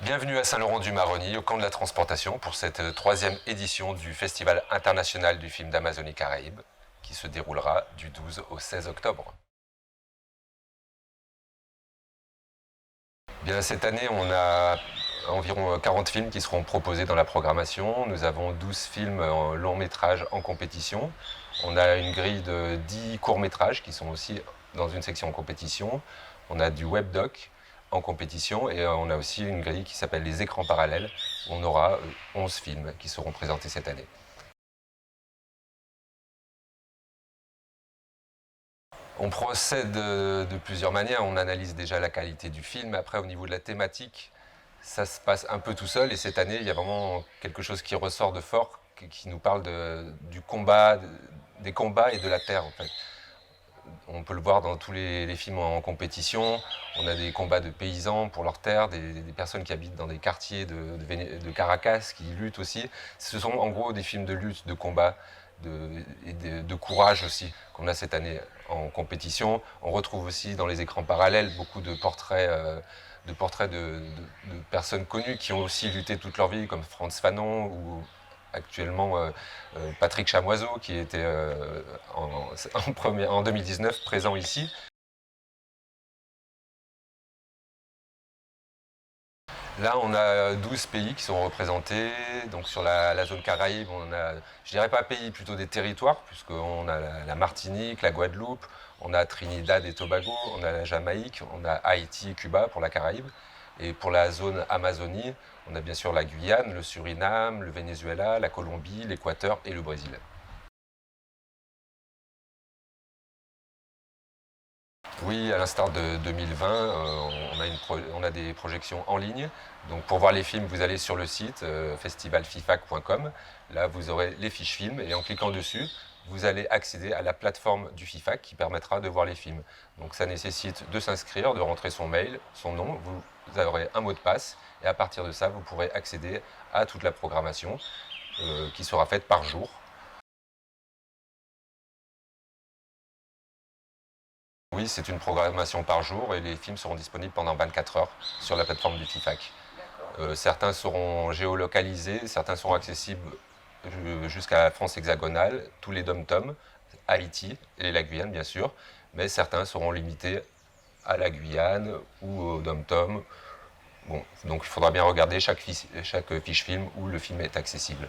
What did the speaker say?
Bienvenue à Saint-Laurent-du-Maroni, au camp de la transportation, pour cette troisième édition du Festival international du film d'Amazonie Caraïbes, qui se déroulera du 12 au 16 octobre. Bien, cette année, on a environ 40 films qui seront proposés dans la programmation. Nous avons 12 films en long métrage en compétition. On a une grille de 10 courts métrages qui sont aussi dans une section en compétition. On a du webdoc en compétition et on a aussi une grille qui s'appelle les écrans parallèles. On aura 11 films qui seront présentés cette année. On procède de plusieurs manières. On analyse déjà la qualité du film. Après, au niveau de la thématique, ça se passe un peu tout seul. Et cette année, il y a vraiment quelque chose qui ressort de fort, qui nous parle du combat, des combats et de la terre, en fait. On peut le voir dans tous les films en compétition. On a des combats de paysans pour leur terre, des personnes qui habitent dans des quartiers de Caracas qui luttent aussi. Ce sont en gros des films de lutte, de combat de courage aussi qu'on a cette année en compétition. On retrouve aussi dans les écrans parallèles beaucoup de portraits de personnes connues qui ont aussi lutté toute leur vie, comme Frantz Fanon ou actuellement Patrick Chamoiseau qui était en 2019 présent ici. Là, on a 12 pays qui sont représentés. Donc sur la zone Caraïbe, on a, je dirais pas pays, plutôt des territoires, puisqu'on a la Martinique, la Guadeloupe, on a Trinidad et Tobago, on a la Jamaïque, on a Haïti et Cuba pour la Caraïbe. Et pour la zone Amazonie, on a bien sûr la Guyane, le Suriname, le Venezuela, la Colombie, l'Équateur et le Brésil. Oui, à l'instar de 2020, on a des projections en ligne. Donc pour voir les films, vous allez sur le site festivalfifac.com. Là, vous aurez les fiches films et en cliquant dessus, vous allez accéder à la plateforme du FIFAC qui permettra de voir les films. Donc ça nécessite de s'inscrire, de rentrer son mail, son nom, vous aurez un mot de passe et à partir de ça, vous pourrez accéder à toute la programmation qui sera faite par jour. Oui, c'est une programmation par jour et les films seront disponibles pendant 24 heures sur la plateforme du FIFAC. Certains seront géolocalisés, certains seront accessibles jusqu'à la France hexagonale, tous les dom-toms, Haïti et la Guyane bien sûr, mais certains seront limités à la Guyane ou au dom-tom. Bon, donc il faudra bien regarder chaque fiche film où le film est accessible.